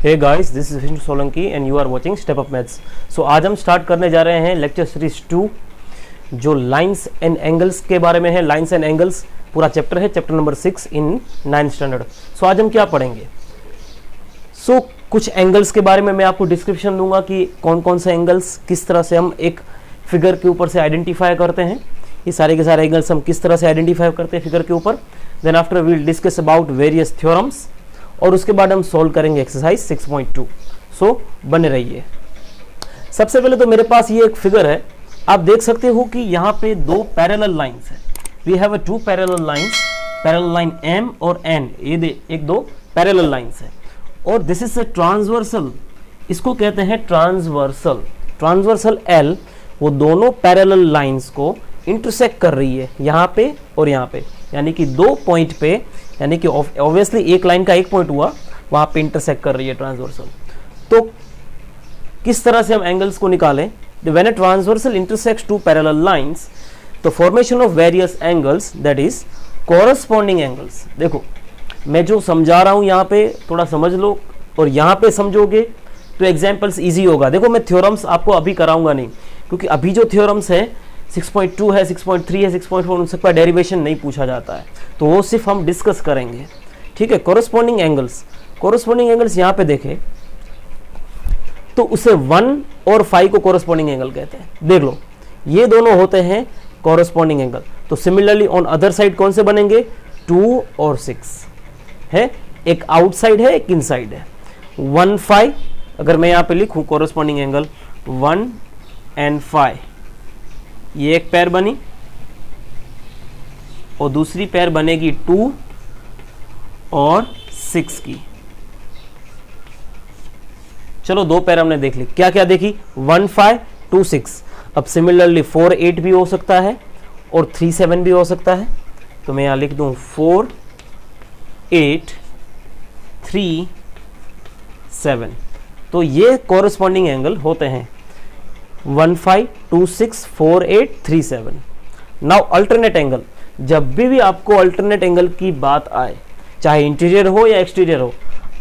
Hey guys, this is Vishnu Solanki and you are watching step up maths. So आज हम start करने जा रहे हैं लेक्चर सीरीज 2 जो लाइंस एंड एंगल्स के बारे में है। लाइंस एंड एंगल्स पूरा चैप्टर है, चैप्टर नंबर 6 इन 9th स्टैंडर्ड। सो आज हम क्या पढ़ेंगे? सो कुछ एंगल्स के बारे में मैं आपको डिस्क्रिप्शन दूंगा कि कौन कौन से एंगल्स किस तरह से हम एक फिगर के ऊपर से आइडेंटिफाई करते हैं। ये सारे के सारे एंगल्स हम किस तरह से आइडेंटिफाई करते हैं फिगर के ऊपर। Then after we will discuss about various theorems और उसके बाद हम सॉल्व करेंगे एक्सरसाइज 6.2। सो बने रहिए। सबसे पहले तो मेरे पास ये एक फिगर है, आप देख सकते हो कि यहाँ पे दो पैरेलल लाइंस है। We have two parallel lines, parallel line M और N, ये एक दो पैरेलल लाइंस है और दिस इज अ ट्रांसवर्सल, इसको कहते हैं ट्रांसवर्सल। ट्रांसवर्सल L वो दोनों पैरेलल लाइंस को इंटरसेक्ट कर रही है यहाँ पे और यहाँ पे, यानी कि दो पॉइंट पे, यानी कि ऑब्वियसली एक लाइन का एक पॉइंट हुआ वहां पे इंटरसेक्ट कर रही है ट्रांसवर्सल। तो किस तरह से हम एंगल्स को निकालें? When a transversal intersects two parallel lines, तो formation of various angles that is corresponding angles. देखो मैं जो समझा रहा हूं यहाँ पे थोड़ा समझ लो और यहाँ पे समझोगे तो एग्जाम्पल्स ईजी होगा। देखो मैं थ्योरम्स आपको अभी कराऊंगा नहीं, क्योंकि अभी जो थ्योरम्स है 6.2 है, 6.3 है, 6.4 उन सबका डेरिवेशन नहीं पूछा जाता है, तो वो सिर्फ हम डिस्कस करेंगे। ठीक है, कोरस्पॉन्डिंग एंगल्स, कोरस्पॉन्डिंग एंगल्स यहाँ पे देखें तो उसे 1 और 5 को कोरस्पॉन्डिंग एंगल कहते हैं। देख लो ये दोनों होते हैं कोरस्पॉन्डिंग एंगल। तो सिमिलरली ऑन अदर साइड कौन से बनेंगे? 2 और 6 है, एक आउटसाइड है एक इनसाइड है। 1 5 अगर मैं यहाँ पे लिखूं कोरस्पॉन्डिंग एंगल 1 and 5, ये एक पैर बनी और दूसरी पैर बनेगी 2 और 6 की। चलो दो पैर हमने देख ली, क्या क्या देखी? 1 5 2 6। अब सिमिलरली 4 8 भी हो सकता है और 3 7 भी हो सकता है। तो मैं यहां लिख दूं 4 8 3 7। तो ये कॉरस्पॉन्डिंग एंगल होते हैं 1 5 2 6 4 8 3 7। नाउ अल्टरनेट एंगल, जब भी आपको अल्टरनेट एंगल की बात आए, चाहे इंटीरियर हो या एक्सटीरियर हो,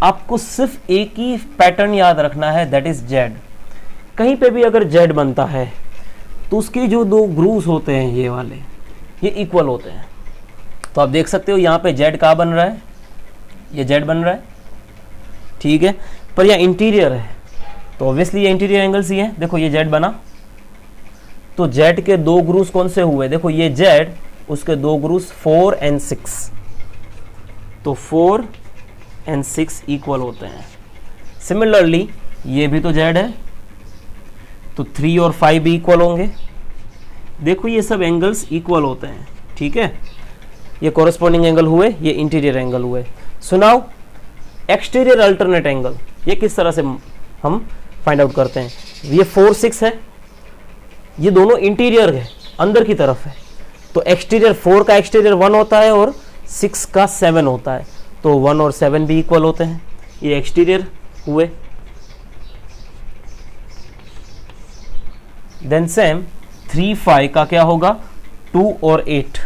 आपको सिर्फ एक ही पैटर्न याद रखना है, दैट इज जेड। कहीं पे भी अगर जेड बनता है तो उसके जो दो ग्रूव्स होते हैं ये वाले, ये इक्वल होते हैं। तो आप देख सकते हो यहाँ पे जेड कहाँ बन रहा है? ये जेड बन रहा है, ठीक है, पर यहाँ इंटीरियर है तो ऑब्वियसली ये इंटीरियर एंगल्स ही है। देखो ये जेड बना तो जेड के दो ग्रूव्स कौन से हुए? देखो ये जेड, उसके दो ग्रूव्स 4 and 6, तो 4 and 6 इक्वल होते हैं। सिमिलरली ये भी तो जेड है तो 3 और 5 भी इक्वल होंगे। देखो ये सब एंगल्स इक्वल होते हैं, ठीक है, ये कॉरस्पॉन्डिंग एंगल हुए, ये इंटीरियर एंगल हुए। So now exterior alternate angle, ये किस तरह से हम फाइंड आउट करते हैं? ये 4 6 है, ये दोनों इंटीरियर है, अंदर की तरफ है, तो एक्सटीरियर 4 का एक्सटीरियर 1 होता है और 6 का 7 होता है, तो 1 और 7 भी इक्वल होते हैं। ये एक्सटीरियर हुए। देन सेम 3 5 का क्या होगा? 2 और 8,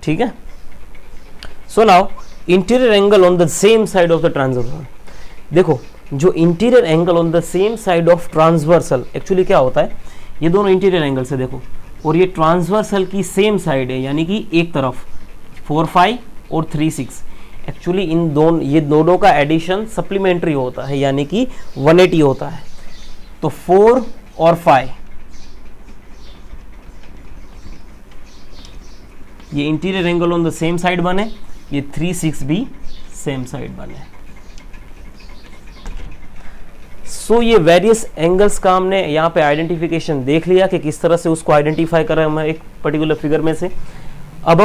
ठीक है। So now interior angle on the same side of the transversal. देखो जो interior angle on the same side of transversal, actually क्या होता है, ये दोनों इंटीरियर एंगल से देखो, और ये ट्रांसवर्सल की सेम साइड है, यानी कि एक तरफ 4 5 और 3 6। एक्चुअली इन दोनों, ये दोनों का एडिशन सप्लीमेंट्री होता है, यानी कि 180 होता है। तो 4 और 5 ये interior angle on the same side बने, ये 3 6 भी सेम साइड बने। सो ये वेरियस एंगल्स का हमने यहाँ पे आइडेंटिफिकेशन देख लिया कि किस तरह से उसको आइडेंटिफाई करें हम एक पर्टिकुलर फिगर में से। अब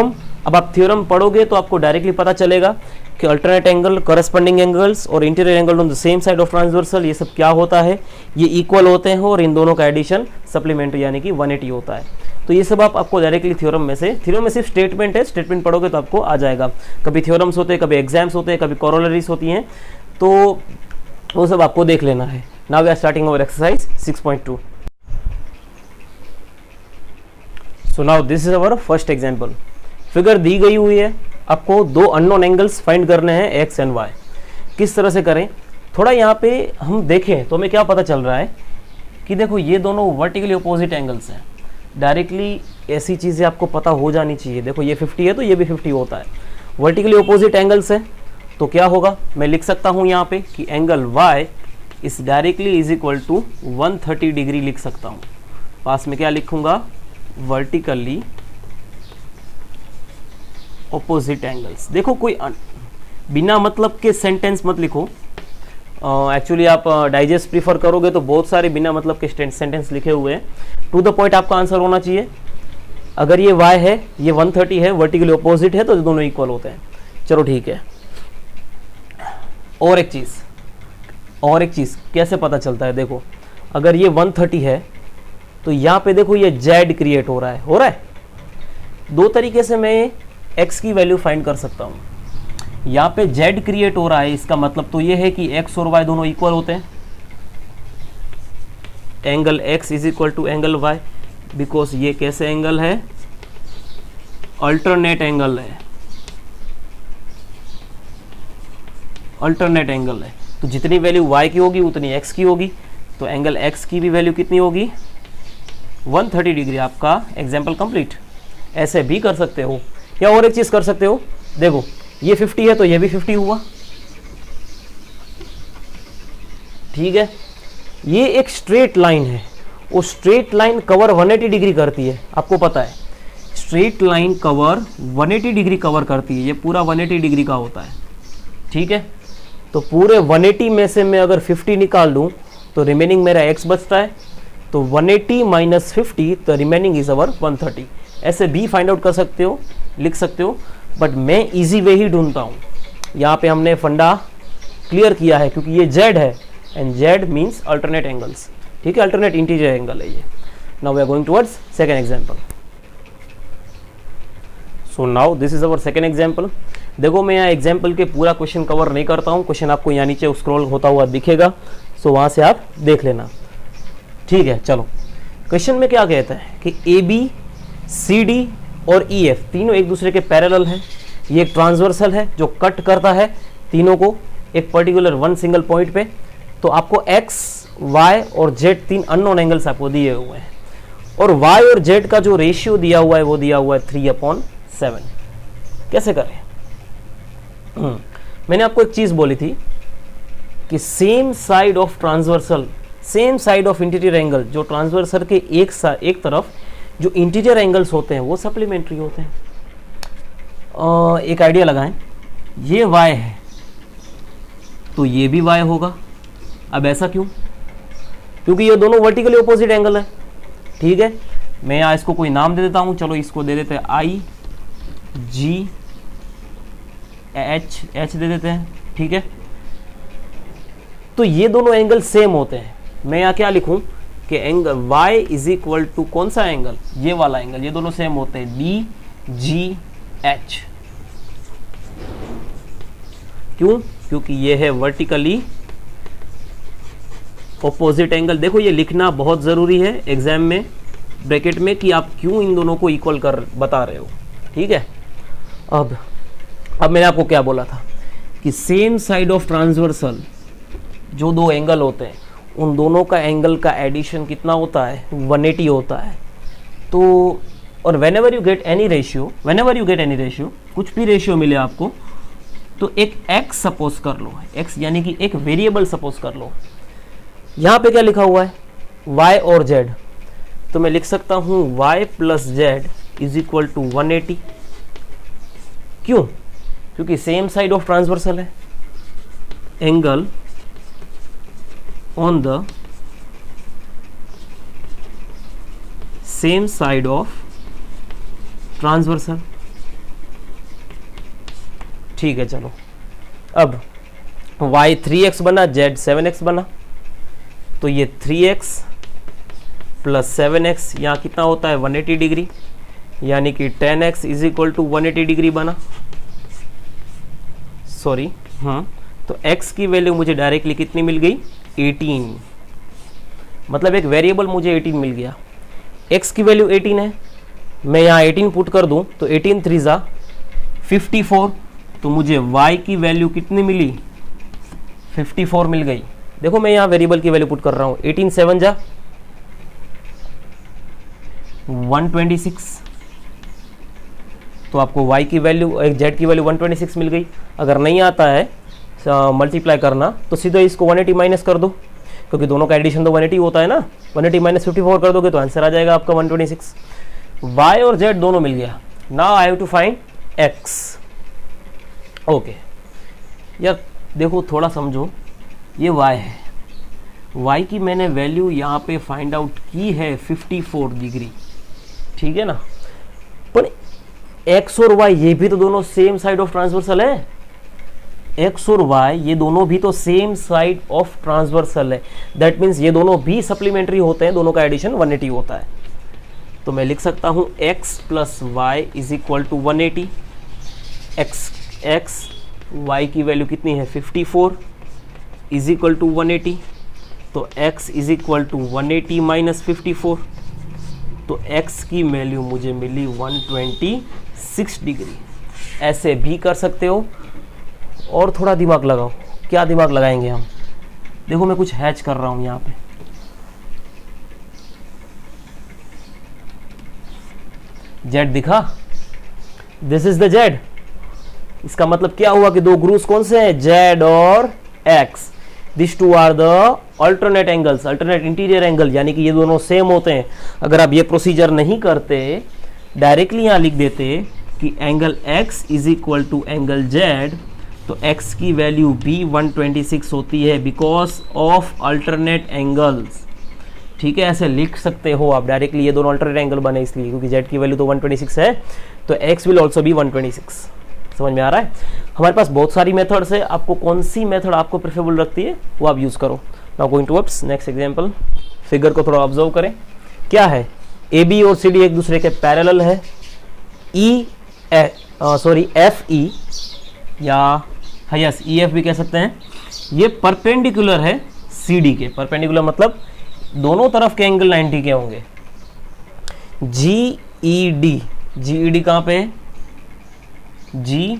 आप थ्योरम पढ़ोगे तो आपको डायरेक्टली पता चलेगा कि अल्टरनेट एंगल, कॉरस्पॉन्डिंग एंगल्स और interior angle on the same side of transversal, ये सब क्या होता है, ये इक्वल होते हैं और इन दोनों का एडिशन सप्लीमेंट्री यानी कि 180 होता है। तो ये सब आपको डायरेक्टली थ्योरम में से, थ्योरम में सिर्फ स्टेटमेंट है, स्टेटमेंट पढ़ोगे तो आपको आ जाएगा। कभी थ्योरम्स होते हैं, कभी एग्जाम्स होते हैं, कभी कॉरोलरीज होती हैं, तो वो सब आपको देख लेना है। Now we are starting our exercise 6.2। So now this is our first example. Figure दी गई हुई है, आपको दो अननोन एंगल्स फाइंड करने हैं एक्स एंड वाई। किस तरह से करें, थोड़ा यहाँ पे हम देखें तो हमें क्या पता चल रहा है कि देखो ये दोनों वर्टिकली अपोजिट एंगल्स हैं। डायरेक्टली ऐसी चीज़ें आपको पता हो जानी चाहिए। देखो ये 50 है तो ये भी 50 होता है, वर्टिकली अपोजिट एंगल्स है। तो क्या होगा, मैं लिख सकता हूँ यहाँ पे कि angle y is directly is equal to 130 degree लिख सकता हूँ। पास में क्या लिखूंगा, वर्टिकली ऑपोजिट एंगल्स। देखो कोई बिना मतलब के सेंटेंस मत लिखो। एक्चुअली आप डाइजेस्ट प्रीफर करोगे तो बहुत सारे बिना मतलब के सेंटेंस लिखे हुए हैं। टू द पॉइंट आपका आंसर होना चाहिए। अगर ये y है, ये 130 है, वर्टिकली ऑपोजिट है, तो दोनों इक्वल होते हैं। चलो ठीक है। और एक चीज़ कैसे पता चलता है, देखो अगर ये 130 है तो यहाँ पे देखो ये z क्रिएट हो रहा है। दो तरीके से मैं x की वैल्यू फाइंड कर सकता हूँ। यहाँ पे z क्रिएट हो रहा है, इसका मतलब तो ये है कि x और y दोनों इक्वल होते हैं। Angle x is equal to angle y, because ये कैसे एंगल है, अल्टरनेट एंगल है। अल्टरनेट एंगल है तो जितनी वैल्यू y की होगी उतनी x की होगी। तो एंगल x की भी वैल्यू कितनी होगी, 130 डिग्री। आपका एग्जाम्पल कंप्लीट। ऐसे भी कर सकते हो, या और एक चीज कर सकते हो। देखो ये 50 है तो ये भी 50 हुआ, ठीक है। ये एक स्ट्रेट लाइन है, वो स्ट्रेट लाइन कवर 180 डिग्री करती है, आपको पता है। Straight line cover 180 degree cover करती है, ये पूरा 180 डिग्री का होता है, ठीक है। तो पूरे 180 में से मैं अगर 50 निकाल दूं तो रिमेनिंग मेरा x बचता है। तो 180 माइनस 50, तो रिमेनिंग इज अवर 130। ऐसे भी फाइंड आउट कर सकते हो, लिख सकते हो, बट मैं इजी वे ही ढूंढता हूँ। यहाँ पे हमने फंडा क्लियर किया है क्योंकि ये z है and z means alternate angles, ठीक है। अल्टरनेट इंटीजर एंगल है ये। Now we are going towards second example. So now this is our second example. देखो मैं यहाँ एग्जाम्पल के पूरा क्वेश्चन कवर नहीं करता हूँ, क्वेश्चन आपको यहाँ नीचे स्क्रॉल होता हुआ दिखेगा, सो वहाँ से आप देख लेना, ठीक है। चलो क्वेश्चन में क्या कहता है कि AB, CD और EF तीनों एक दूसरे के पैरेलल है। ये एक ट्रांसवर्सल है जो कट करता है तीनों को एक पर्टिकुलर वन सिंगल पॉइंट पे। तो आपको X, Y और Z तीन अननोन एंगल्स आपको दिए हुए हैं, और Y और Z का जो रेशियो दिया हुआ है वो दिया हुआ है 3/7। कैसे करें? मैंने आपको एक चीज बोली थी कि same side of transversal, same side of interior angle, जो ट्रांसवर्सल के एक तरफ जो इंटीरियर एंगल्स होते हैं वो सप्लीमेंट्री होते हैं। एक आइडिया लगाएं, ये y है तो ये भी y होगा। अब ऐसा क्यों? क्योंकि ये दोनों वर्टिकली ऑपोजिट एंगल है, ठीक है। मैं यहाँ इसको कोई नाम दे देता हूँ, चलो इसको दे देते हैं I, G, H दे देते हैं, ठीक है। तो ये दोनों एंगल सेम होते हैं। मैं यहाँ क्या लिखूं कि angle y is equal to कौन सा एंगल, ये वाला एंगल, ये दोनों सेम होते हैं, DGH। क्यों? क्योंकि ये है वर्टिकली ऑपोजिट एंगल। देखो ये लिखना बहुत जरूरी है एग्जाम में, ब्रैकेट में, कि आप क्यों इन दोनों को इक्वल कर बता रहे हो, ठीक है। अब मैंने आपको क्या बोला था कि सेम साइड ऑफ ट्रांसवर्सल जो दो एंगल होते हैं उन दोनों का एंगल का एडिशन कितना होता है, 180 होता है। तो और whenever you get any ratio, कुछ भी रेशियो मिले आपको, तो एक x सपोज कर लो, x यानी कि एक वेरिएबल सपोज कर लो। यहाँ पे क्या लिखा हुआ है, y और z, तो मैं लिख सकता हूँ y plus z is equal to 180। क्यों? क्योंकि सेम साइड ऑफ ट्रांसवर्सल है, angle on the same side of transversal, ठीक है। चलो अब y 3x बना, z 7x बना, तो ये 3x प्लस 7x यहाँ कितना होता है 180 डिग्री, यानी कि 10x is equal to 180 degree बना। सॉरी, तो x की वैल्यू मुझे डायरेक्टली कितनी मिल गई, 18। मतलब एक वेरिएबल मुझे 18 मिल गया। x की वैल्यू 18 है, मैं यहाँ 18 पुट कर दूं तो 18 3 जा 54, तो मुझे y की वैल्यू कितनी मिली, 54 मिल गई। देखो मैं यहाँ वेरिएबल की वैल्यू पुट कर रहा हूँ, 18 7 जा 126, तो आपको y की वैल्यू, z की वैल्यू 126 मिल गई। अगर नहीं आता है मल्टीप्लाई करना तो सीधा इसको 180 माइनस कर दो, क्योंकि दोनों का एडिशन तो 180 होता है ना। 180 माइनस 54 कर दोगे तो आंसर आ जाएगा आपका 126। y और z दोनों मिल गया। Now I have to find x। Okay यार देखो थोड़ा समझो, ये y है, y की मैंने वैल्यू यहाँ पे फाइंड आउट की है 54 डिग्री, ठीक है ना। पर x और y ये भी तो दोनों सेम साइड ऑफ ट्रांसवर्सल है, x और y ये दोनों भी तो सेम साइड ऑफ ट्रांसवर्सल है। दैट मीन्स ये दोनों भी सप्लीमेंट्री होते हैं, दोनों का एडिशन 180 होता है। तो मैं लिख सकता हूँ x plus y is equal to 180। x y की वैल्यू कितनी है 54 इज इक्वल टू 180, तो x is equal to 180 minus 54, तो x की वैल्यू मुझे मिली 126 डिग्री। ऐसे भी कर सकते हो, और थोड़ा दिमाग लगाओ। क्या दिमाग लगाएंगे हम, देखो मैं कुछ हैच कर रहा हूं यहाँ पे। जेड दिखा, दिस इज द जेड। इसका मतलब क्या हुआ कि दो ग्रुव्स कौन से हैं, जेड और X. This two are the alternate angles, alternate interior angle, यानी कि ये दोनों सेम होते हैं। अगर आप ये प्रोसीजर नहीं करते, डायरेक्टली यहां लिख देते कि angle x is equal to angle z, तो x की वैल्यू भी 126 होती है बिकॉज ऑफ अल्टरनेट एंगल्स। ठीक है, ऐसे लिख सकते हो आप डायरेक्टली, ये दोनों अल्टरनेट एंगल बने इसलिए, क्योंकि z की वैल्यू तो 126 है, तो x विल ऑल्सो बी 126। समझ में आ रहा है। हमारे पास बहुत सारी मेथड्स है, आपको कौन सी मेथड आपको प्रेफरेबल रखती है वो आप यूज करो। Now going towards next example. Figure को थोड़ा ऑब्जर्व करें। क्या है, ए बी और सी डी एक दूसरे के पैरेलल है। एफ ई या यस ई एफ भी कह सकते हैं। ये परपेंडिकुलर है सी डी के। परपेंडिकुलर मतलब दोनों तरफ के एंगल 90 के होंगे। जी ई डी कहाँ पे है, जी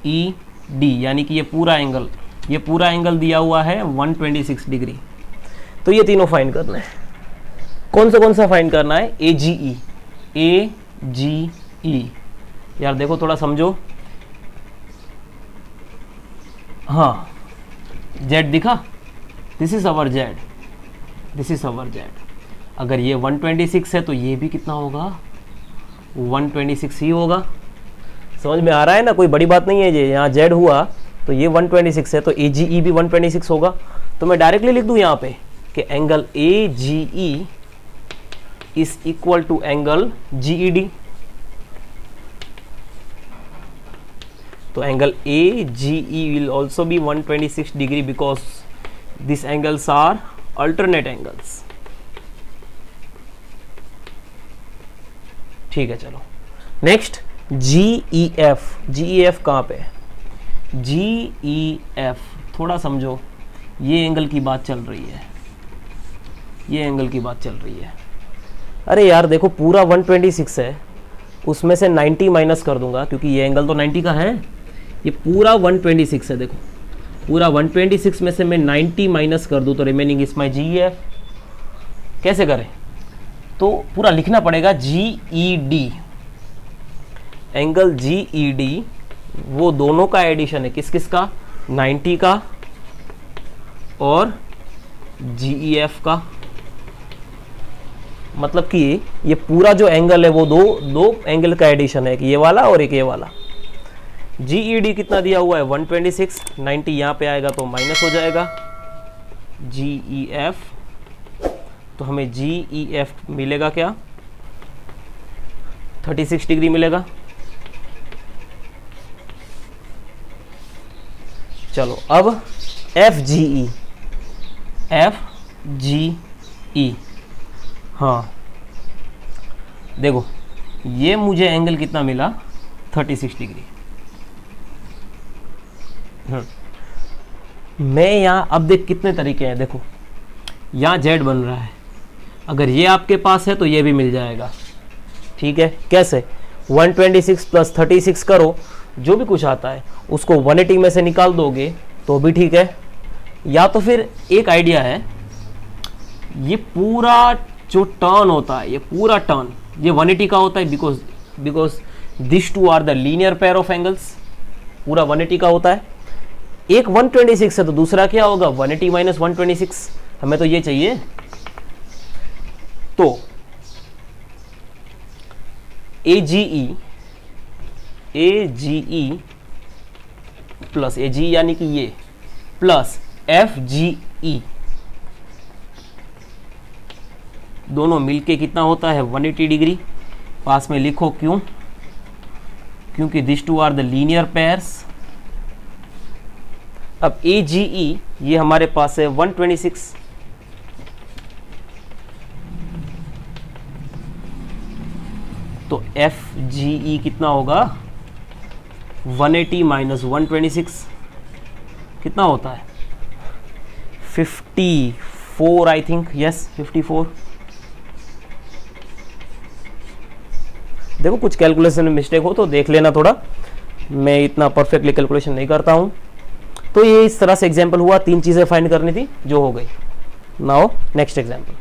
ई डी, यानी कि ये पूरा एंगल दिया हुआ है 126 डिग्री। तो ये तीनों फाइंड करना है। कौन सा फाइंड करना है, ए जी ई। यार देखो थोड़ा समझो, हाँ जेड दिखा, दिस इज अवर जेड। अगर ये 126 है तो ये भी कितना होगा, 126 ही होगा। समझ में आ रहा है ना, कोई बड़ी बात नहीं है। ये यहाँ जेड हुआ तो ये 126 है, तो ए जी ई भी 126 होगा। तो मैं डायरेक्टली लिख दूं यहाँ पे कि angle A G E is equal to angle G E D. तो angle A G E will also be 126 degree because this angles are alternate angles. ठीक है, चलो नेक्स्ट जी ई एफ कहाँ पे, जी ई एफ थोड़ा समझो। ये एंगल की बात चल रही है, अरे यार देखो पूरा 126 है, उसमें से 90 माइनस कर दूंगा क्योंकि ये एंगल तो 90 का है। ये पूरा 126 है, देखो पूरा 126 में से मैं 90 माइनस कर दूं तो remaining is my G E F. कैसे करें, तो पूरा लिखना पड़ेगा G E D. Angle G E D वो दोनों का एडिशन है, किस का, 90 का और जी ई एफ का। मतलब कि ये पूरा जो एंगल है वो दो एंगल का एडिशन है, कि ये वाला और एक ये वाला। जी ई डी कितना दिया हुआ है 126, 90 यहाँ पे आएगा तो माइनस हो जाएगा जी ई एफ। तो हमें जी ई एफ मिलेगा क्या, 36 डिग्री मिलेगा। चलो अब एफ जी ई, हाँ देखो ये मुझे एंगल कितना मिला 36 डिग्री। मैं यहाँ अब देख कितने तरीके हैं, देखो यहाँ जेड बन रहा है, अगर ये आपके पास है तो ये भी मिल जाएगा। ठीक है, कैसे, 126 प्लस 36 करो जो भी कुछ आता है उसको 180 में से निकाल दोगे तो भी ठीक है, या तो फिर एक आइडिया है, ये पूरा जो टर्न होता है, ये पूरा टर्न ये 180 का होता है, because this two are the linear pair of angles, पूरा 180 का होता है। एक 126 है तो दूसरा क्या होगा, 180 माइनस 126, हमें तो ये चाहिए। तो AGE प्लस AGE यानी कि ये प्लस FGE दोनों मिलके कितना होता है 180 डिग्री। पास में लिखो क्यों, क्योंकि this two are the linear pairs. अब AGE ये हमारे पास है 126, तो FGE कितना होगा 180 माइनस 126 कितना होता है 54 आई थिंक, यस 54। देखो कुछ कैलकुलेशन में मिस्टेक हो तो देख लेना थोड़ा, मैं इतना परफेक्टली कैलकुलेशन नहीं करता हूं। तो ये इस तरह से एग्जांपल हुआ, 3 चीजें फाइंड करनी थी जो हो गई। नाउ नेक्स्ट एग्जांपल,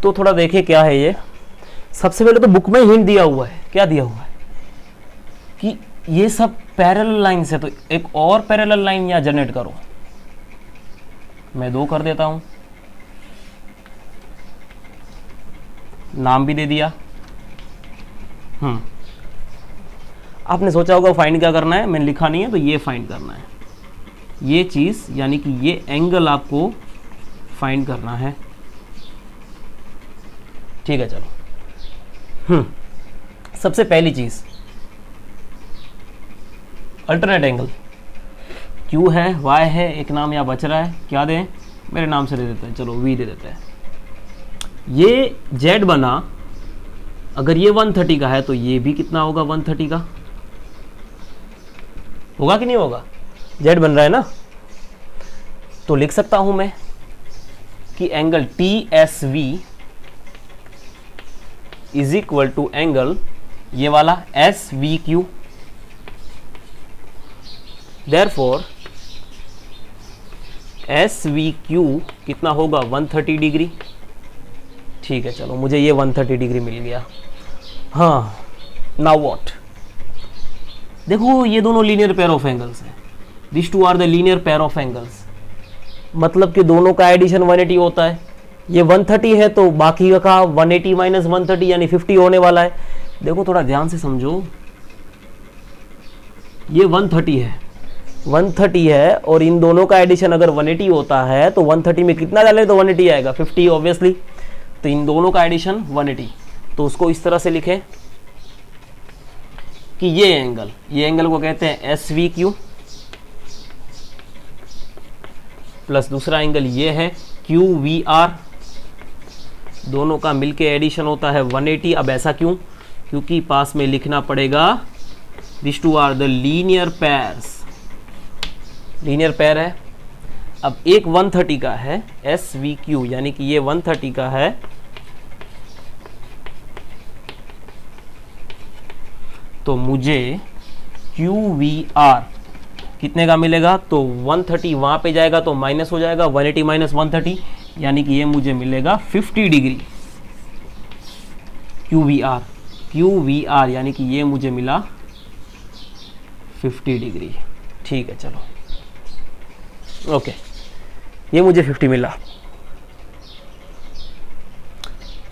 तो थोड़ा देखें क्या है ये। सबसे पहले तो बुक में हिंट दिया हुआ है, क्या दिया हुआ है कि ये सब पैरेलल लाइन से, तो एक और पैरेलल लाइन यहां जनरेट करो। मैं 2 कर देता हूं, नाम भी दे दिया। आपने सोचा होगा फाइंड क्या करना है, मैंने लिखा नहीं है, तो ये फाइंड करना है, ये चीज यानी कि ये एंगल आपको फाइंड करना है। ठीक है चलो। सबसे पहली चीज अल्टरनेट एंगल, Q है, Y है, एक नाम यहाँ बच रहा है, क्या दें, मेरे नाम से दे देते हैं, चलो V दे देते हैं। ये Z बना, अगर ये 130 का है तो ये भी कितना होगा 130 का, होगा कि नहीं होगा, Z बन रहा है ना। तो लिख सकता हूं मैं कि angle TSV is equal to angle ये वाला SVQ। देयरफॉर SVQ कितना होगा 130 डिग्री। ठीक है चलो, मुझे ये 130 डिग्री मिल गया। हाँ, नाउ व्हाट, देखो ये दोनों लीनियर पेयर ऑफ एंगल्स हैं, this two are the linear pair of angles, मतलब कि दोनों का एडिशन 180 होता है। ये 130 है तो बाकी का 180 माइनस 130 यानी 50 होने वाला है। देखो थोड़ा ध्यान से समझो, ये 130 है और इन दोनों का एडिशन अगर 180 होता है तो 130 में कितना डालें तो 180 आएगा, 50 ऑब्वियसली। तो इन दोनों का एडिशन 180, तो उसको इस तरह से लिखें कि ये एंगल को कहते हैं SVQ प्लस दूसरा एंगल ये है QVR, दोनों का मिलके एडिशन होता है 180। अब ऐसा क्यों, क्योंकि पास में लिखना पड़ेगा this two are the linear pairs, linear pair है। अब एक 130 का है SVQ यानी कि ये 130 का है, तो मुझे QVR कितने का मिलेगा, तो 130 वहां पे जाएगा तो माइनस हो जाएगा, 180 माइनस 130 यानी कि ये मुझे मिलेगा 50 डिग्री QVR यानी कि ये मुझे मिला 50 डिग्री। ठीक है चलो, ओके, ये मुझे 50 मिला।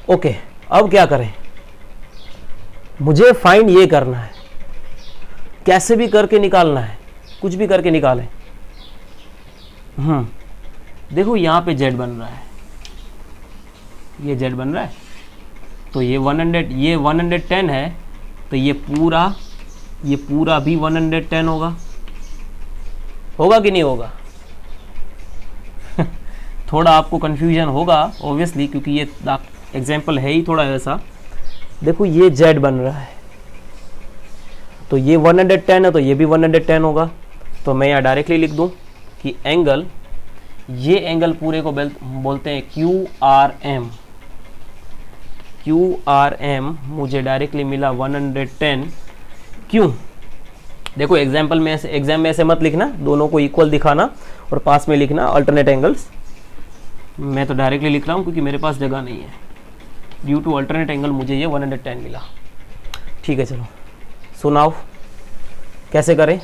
ओके, अब क्या करें, मुझे फाइंड ये करना है, कैसे भी करके निकालना है, कुछ भी करके निकालें। देखो यहाँ पे Z बन रहा है, ये Z बन रहा है, तो ये 110 है, तो ये पूरा भी 110 होगा कि नहीं होगा थोड़ा आपको कंफ्यूजन होगा ऑब्वियसली, क्योंकि ये एग्जाम्पल है ही थोड़ा ऐसा। देखो ये Z बन रहा है, तो ये 110 है, तो ये भी 110 होगा। तो मैं यहाँ डायरेक्टली लिख दूं कि एंगल, ये एंगल पूरे को बोलते हैं QRM मुझे डायरेक्टली मिला 110। क्यों, देखो एग्जाम्पल में ऐसे, एग्जाम में ऐसे मत लिखना, दोनों को इक्वल दिखाना और पास में लिखना अल्टरनेट एंगल्स। मैं तो डायरेक्टली लिख रहा हूँ क्योंकि मेरे पास जगह नहीं है। ड्यू टू अल्टरनेट एंगल मुझे ये 110 मिला। ठीक है चलो, सो नाउ कैसे करें,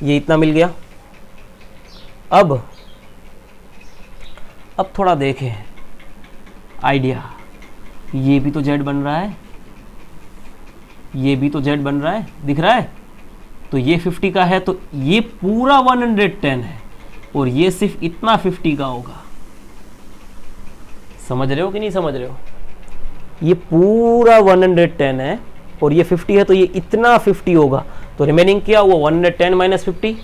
ये इतना मिल गया। अब थोड़ा देखें आइडिया, ये भी तो जेड बन रहा है, ये भी तो जेड बन रहा है, दिख रहा है। तो ये 50 का है तो ये पूरा 110 है और ये सिर्फ इतना 50 का होगा। समझ रहे हो कि नहीं समझ रहे हो? ये पूरा 110 है और ये 50 है तो ये इतना 50 होगा। तो रिमेनिंग क्या हुआ 110 माइनस 50,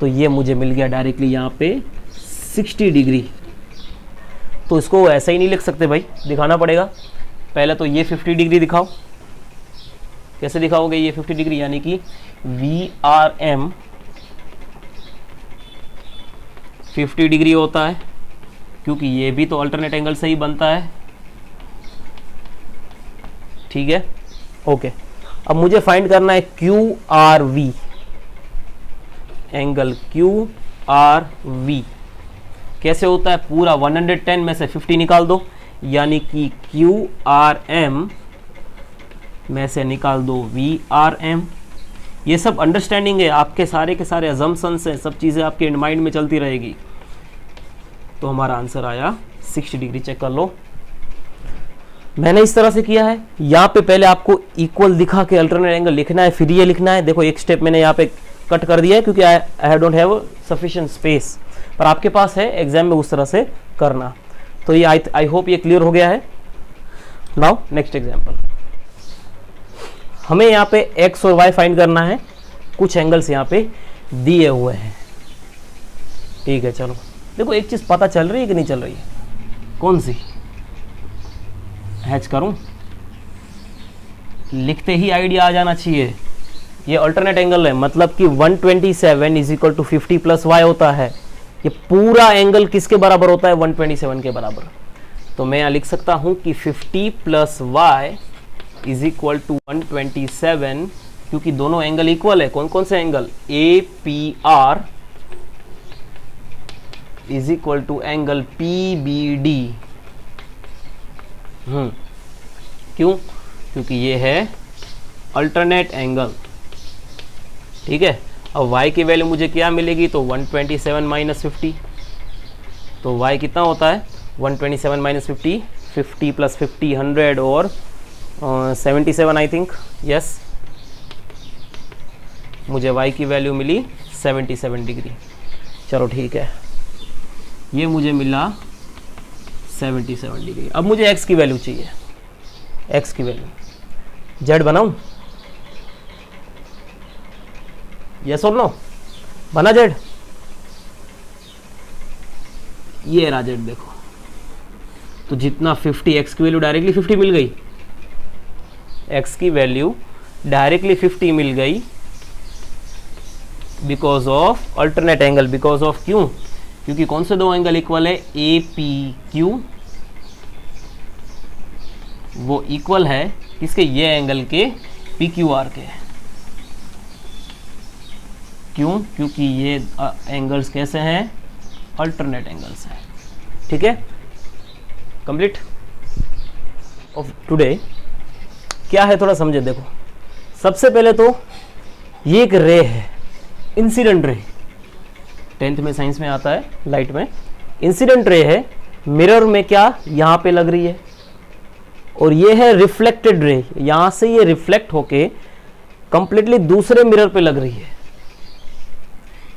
तो ये मुझे मिल गया डायरेक्टली यहाँ पे 60 डिग्री। तो इसको ऐसा ही नहीं लिख सकते भाई, दिखाना पड़ेगा। पहले तो ये 50 डिग्री दिखाओ, कैसे दिखाओगे ये 50 डिग्री, यानी कि VRM 50 डिग्री होता है क्योंकि ये भी तो अल्टरनेट एंगल से ही बनता है। ठीक है, ओके। अब मुझे फाइंड करना है QRV, एंगल QRV कैसे होता है, पूरा 110 में से 50 निकाल दो, यानी कि QRM में से निकाल दो VRM। ये सब अंडरस्टैंडिंग है, आपके सारे के सारे अजम्पशंस हैं, सब चीज़ें आपके माइंड में चलती रहेगी। तो हमारा आंसर आया 60 डिग्री। चेक कर लो, मैंने इस तरह से किया है। यहाँ पे पहले आपको इक्वल दिखा के अल्टरनेट एंगल लिखना है, फिर ये लिखना है। देखो एक स्टेप मैंने यहाँ पे कट कर दिया है क्योंकि I don't have sufficient space, पर आपके पास है एग्जाम में उस तरह से करना। तो ये आई होप ये क्लियर हो गया है। नाउ नेक्स्ट एग्जाम्पल, हमें यहाँ पे एक्स और वाई फाइंड करना है, कुछ एंगल्स यहाँ पे दिए हुए हैं। ठीक है चलो, देखो एक चीज पता चल रही है कि नहीं चल रही है, कौन सी, हैच करूं, लिखते ही आइडिया आ जाना चाहिए। ये अल्टरनेट एंगल है, मतलब कि 127 is equal to 50 plus y होता है। ये पूरा एंगल किसके बराबर होता है, 127 के बराबर। तो मैं यहाँ लिख सकता हूं कि 50 plus y is equal to 127, क्योंकि दोनों एंगल इक्वल है। कौन कौन से angle, APR is equal to angle PBD। क्यों, क्योंकि ये है अल्टरनेट एंगल। ठीक है, अब y की वैल्यू मुझे क्या मिलेगी, तो 127 माइनस 50। तो y कितना होता है, 127 माइनस 50, 50 प्लस 50 100 और 77 आई थिंक, यस। मुझे y की वैल्यू मिली 77 डिग्री। चलो ठीक है, ये मुझे मिला 77 डिग्री। अब मुझे x की वैल्यू चाहिए, x की वैल्यू, z बनाऊं, यस और नो, बना z, ये रहा z। देखो तो जितना 50, x की वैल्यू डायरेक्टली 50 मिल गई, x की वैल्यू डायरेक्टली 50 मिल गई because of alternate angle. Because of क्यों, क्योंकि कौन से दो एंगल इक्वल है, APQ, वो इक्वल है किसके, ये एंगल के PQR के। क्यों, क्योंकि ये एंगल्स कैसे हैं, अल्टरनेट एंगल्स हैं। ठीक है, कंप्लीट ऑफ टुडे। क्या है थोड़ा समझे, देखो सबसे पहले तो ये एक रे है, इंसिडेंट रे, 10th में साइंस में आता है लाइट में। इंसिडेंट रे है, मिरर में क्या यहाँ पे लग रही है, और ये है रिफ्लेक्टेड रे, यहां से ये रिफ्लेक्ट होके कंप्लीटली दूसरे मिरर पे लग रही है।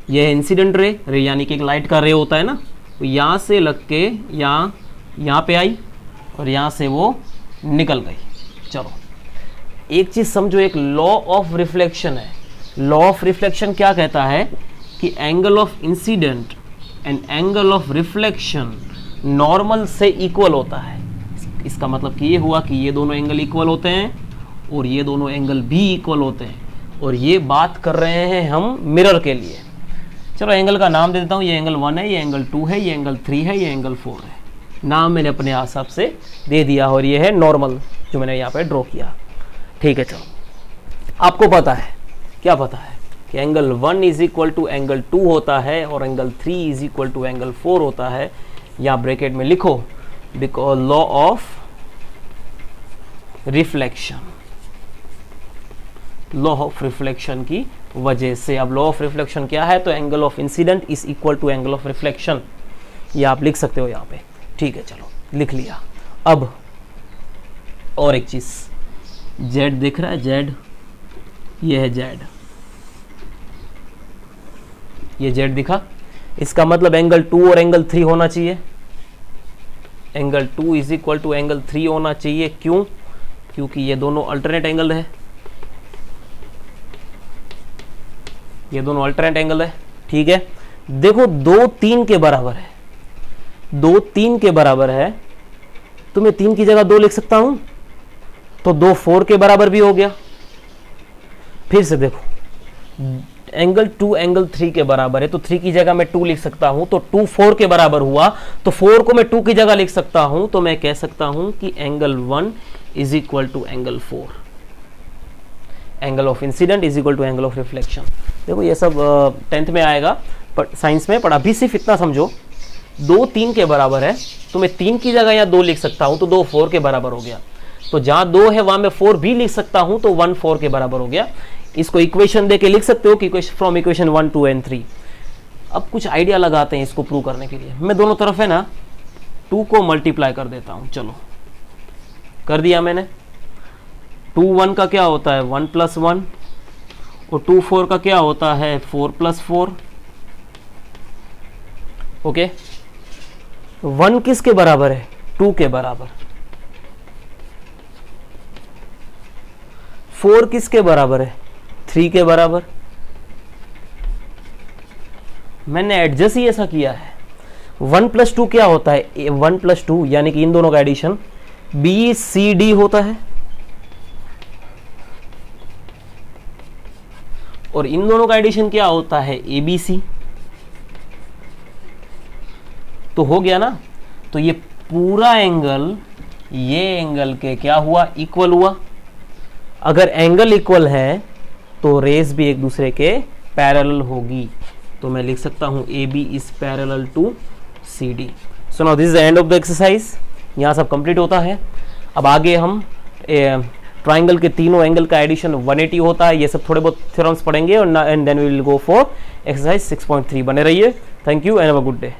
ये है इंसिडेंट रे, रे यानी कि एक लाइट का रे होता है ना, तो यहां से लग के यहाँ पे आई और यहां से वो निकल गई। चलो एक चीज समझो, एक लॉ ऑफ रिफ्लेक्शन है। लॉ ऑफ रिफ्लेक्शन क्या कहता है कि angle of incident and angle of reflection normal से इक्वल होता है। इसका मतलब कि ये हुआ कि ये दोनों एंगल इक्वल होते हैं और ये दोनों एंगल भी इक्वल होते हैं, और ये बात कर रहे हैं हम मिरर के लिए। चलो एंगल का नाम दे देता हूँ, ये एंगल 1 है, ये एंगल 2 है, ये एंगल 3 है, ये एंगल 4 है। नाम मैंने अपने हिसाब से दे दिया, और ये है नॉर्मल जो मैंने यहाँ पे ड्रॉ किया। ठीक है, चलो आपको पता है, क्या पता है, कि angle 1 is equal to angle 2 होता है और angle 3 is equal to angle 4 होता है, या ब्रैकेट में लिखो because law of reflection, law of reflection की वजह से। अब लॉ ऑफ रिफ्लेक्शन क्या है, तो angle of incident is equal to angle of reflection, ये आप लिख सकते हो यहाँ पे। ठीक है, चलो लिख लिया। अब और एक चीज, जेड दिख रहा है, जेड, ये है जेड, ये जेड दिखा, इसका मतलब एंगल 2 और एंगल 3 होना चाहिए। Angle 2 is equal to angle 3 होना चाहिए। क्यों? क्योंकि ये दोनों अल्टरनेट एंगल है, ये दोनों अल्टरनेट एंगल है। ठीक है, देखो 2 3 के बराबर है, 2 3 के बराबर है, तो मैं 3 की जगह 2 लिख सकता हूं, तो 2 4 के बराबर भी हो गया। फिर से देखो, एंगल 2 एंगल 3 के बराबर है, तो 3 की जगह मैं 2 लिख सकता हूं, तो 2 4 के बराबर हुआ, तो 4 को मैं 2 की जगह लिख सकता हूं, तो मैं कह सकता हूं कि angle 1 is equal to angle 4, angle of incident is equal to angle of reflection. देखो ये सब 10th में आएगा साइंस में, पर अभी सिर्फ इतना समझो, 2 3 के बराबर है, तो मैं 3 की जगह या 2 लिख सकता हूं, तो 2 4 के बराबर हो गया। तो जहां 2 है वहां मैं 4 भी लिख सकता हूं, तो 1 4 के बराबर हो गया। इसको इक्वेशन दे के लिख सकते हो कि फ्रॉम इक्वेशन 1 2 एंड 3। अब कुछ आइडिया लगाते हैं इसको प्रूव करने के लिए। मैं दोनों तरफ है ना 2 को मल्टीप्लाई कर देता हूं। चलो कर दिया मैंने। 2 1 का क्या होता है 1 + 1, और 2 4 का क्या होता है 4 + 4। ओके, 1 किसके बराबर है 2 के बराबर, 4 किसके बराबर है 3 के बराबर। मैंने एडजस्ट ही ऐसा किया है। 1 + 2 क्या होता है 1 + 2, यानी कि इन दोनों का एडिशन BCD होता है, और इन दोनों का एडिशन क्या होता है ABC। तो हो गया ना, तो ये पूरा एंगल ये एंगल के क्या हुआ इक्वल हुआ। अगर एंगल इक्वल है तो रेस भी एक दूसरे के पैरेलल होगी, तो मैं लिख सकता हूं AB is parallel to CD। So now this is the end of the exercise. यहां सब कंप्लीट होता है। अब आगे हम ट्राइंगल के तीनों एंगल का एडिशन 180 होता है, ये सब थोड़े बहुत थ्योरम्स पढ़ेंगे, और and then we will go for exercise 6.3। बने रहिए। Thank you and have a good day.